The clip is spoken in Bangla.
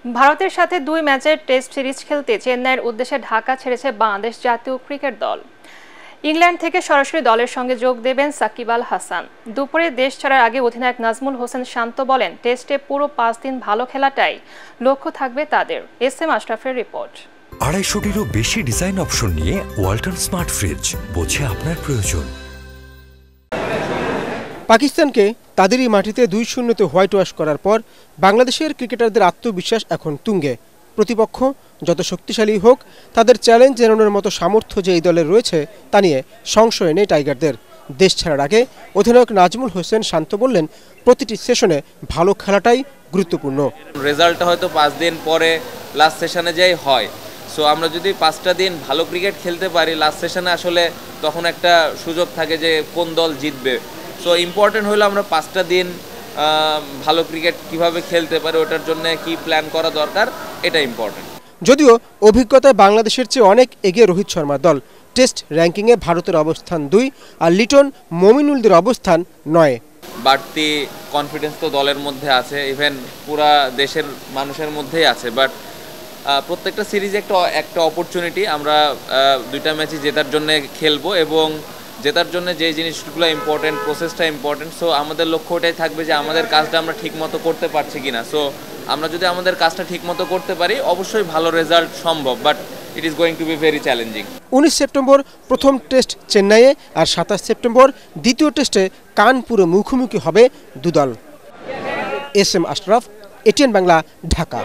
ভারতের সাথে 2 ম্যাচের টেস্ট সিরিজ খেলতে চেন্নাইয়ের উদ্দেশ্যে ঢাকা ছেড়েছে বাংলাদেশ জাতীয় ক্রিকেট দল। ইংল্যান্ড থেকে সরাসরি দলের সঙ্গে যোগ দেবেন সাকিব আল হাসান। দুপুরে দেশ ছাড়ার আগে অধিনায়ক নাজমুল হোসেন শান্ত বলেন, টেস্টে পুরো 5 দিন ভালো খেলাটাই লক্ষ্য থাকবে তাদের। এস এম আশরাফের রিপোর্ট। 250-টিরও বেশি ডিজাইন অপশন নিয়ে ওয়ালটন স্মার্ট ফ্রিজ, বোঝে আপনার প্রয়োজন। পাকিস্তানকে তাদেরই মাটিতে 2-0 হোয়াইট ওয়াশ করার পর বাংলাদেশের ক্রিকেটারদের আত্মবিশ্বাস এখন তুঙ্গে। প্রতিপক্ষ যত শক্তিশালী হোক, তাদের চ্যালেঞ্জ জানানোর মতো সামর্থ্য যে এই দলের রয়েছে তা নিয়ে সংশয় নেই টাইগারদের। দেশ ছাড়ার আগে অধিনায়ক নাজমুল হোসেন শান্ত বললেন, প্রতিটি সেশনে ভালো খেলাটাই গুরুত্বপূর্ণ। রেজাল্টটা হয়তো 5 দিন পরে লাস্ট সেশনে যাই হয়। সো আমরা যদি 5টা দিন ভালো ক্রিকেট খেলতে পারি, লাস্ট সেশনে আসলে তখন একটা সুযোগ থাকে যে কোন দল জিতবে। সো ইম্পর্টেন্ট হলো আমরা 5টা দিন ভালো ক্রিকেট কিভাবে খেলতে পারি, ওটার জন্য কি প্ল্যান করা দরকার, এটা ইম্পর্টেন্ট। যদিও অভিজ্ঞতায় বাংলাদেশের চেয়ে অনেক এগিয়ে রোহিত শর্মার দল। টেস্ট র্যাঙ্কিংয়ে ভারতের অবস্থান 2 আর লিটন মমিনুলদের অবস্থান 9। বাড়তি কনফিডেন্স তো দলের মধ্যে আছে, ইভেন পুরা দেশের মানুষের মধ্যেই আছে। বাট প্রত্যেকটা সিরিজে একটা অপরচুনিটি। আমরা 2টা ম্যাচই জেতার জন্য খেলবো এবং জেতার জন্য যে জিনিসগুলো ইম্পর্টেন্ট, প্রসেসটা ইম্পর্টেন্ট। সো আমাদের লক্ষ্য ওটাই থাকবে যে আমাদের কাজটা আমরা ঠিকমতো করতে পারছি কিনা। সো আমরা যদি আমাদের কাজটা ঠিকমতো করতে পারি, অবশ্যই ভালো রেজাল্ট সম্ভব, but it is going to be very challenging. 19 September প্রথম টেস্ট চেন্নাইয়ে আর 27 সেপ্টেম্বর দ্বিতীয় টেস্টে কানপুরে মুখোমুখি হবে দুদল। S M Ashraf, ATN Bangla, Dhaka.